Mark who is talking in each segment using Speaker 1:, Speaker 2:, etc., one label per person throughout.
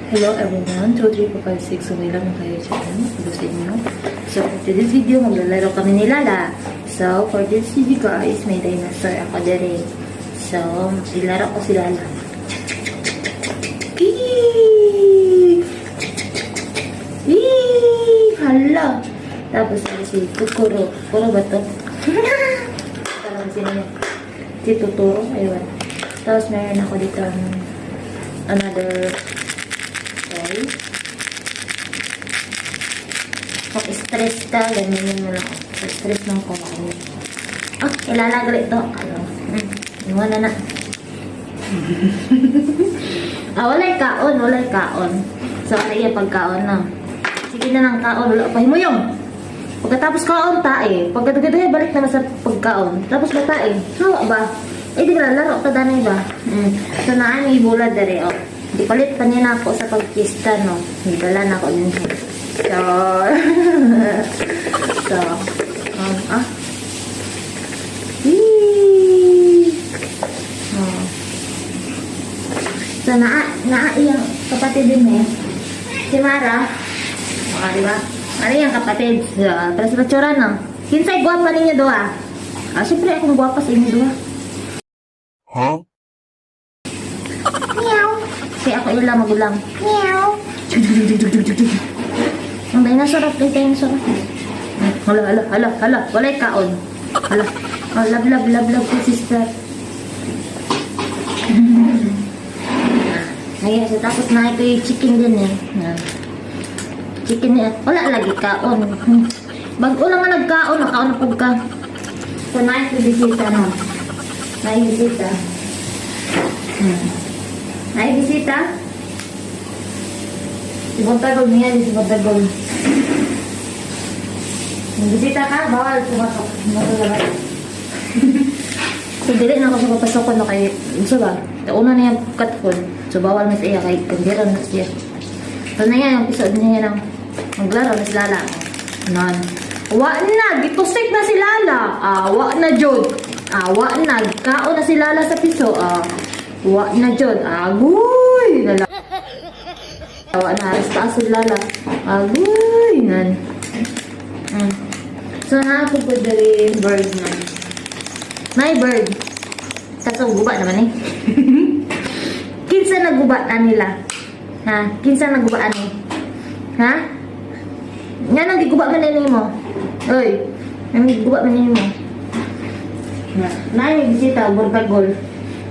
Speaker 1: Hello everyone, 2, 3, 4, 5, 6, okay lang kayo dyan, gusto nyo. So, for today's video, maglalaro kami ni Lala. So, for this video guys, may dinosaur ako dere. So, ilaro ko si Lala. Eee! Eee! Hala! Tapos, si Tuturo. Puro ba to? Parang sino niya? Si Tuturo, ayun. Tapos, meron ako dito another toy. Kung stress ka, ganyan mo lang. Kung stress lang ko. Ah, ilalagay ito. Iwan na. Walay kaon. So, ano yung pagkaon na? Sige na ng kaon. Wala pa mo yung. Pagkatapos kaon, tae. Pagkatapos balik naman sa pagkaon. Tapos ba tae? Hawa ba? Di ba, laro ka danay ba? So, naan may bulad dere. Di palit pa niya na ako sa pagkista, no? Hidala na ako din. So, So, naa iyang kapatid din eh. Si Mara. Diba? Ano yung kapatid? Pero sa patsura, no? Kinsay guwapa ninyo doa? Siyempre akong guwapa sa inyo doa.
Speaker 2: Huh?
Speaker 1: Meow. Kaya ako ilang magulang. Meow. Ang dinosaur at dinosaur. Hala. Walay kaon. Hala. Oh, love ko, sister. Ngayon, so tapos na ito yung chicken din eh. Chicken eh. Wala lagi kaon. Bago lang nga nagkaon, nakaon na pag ka. So, na ito bisita, no? Naibisita. Naibisita? Si Bontagol niya, si Bontagol. Naibisita ka? Bawal pumasok. Matulabay. So, dili na ako sa papasok ko na kay... Gusto ba? Una na yung katfon. So, bawal na siya kay kandiran na siya. So, na yan, yung episode niya ng maglaro na si Lala. Nan. Wa na! Gipostek na si Lala. Wa na, Jod. Wa na, kao na si Lala sa piso. Wa na dyan. Agoy! Lala. Wa na, taas si Lala. Agoy! Nan. So, nakapagod na rin bird na. May bird. Kaso, guba naman eh. Kinsa naguba na nila? Ha? Kinsa naguba na eh? Ha? Nga nang giguba man nila mo? Oy! Nang giguba man nila mo? May bisita, Bontagol.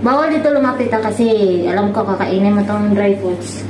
Speaker 1: Bawal dito lumapit kasi alam ko kakainin mo tong dry foods.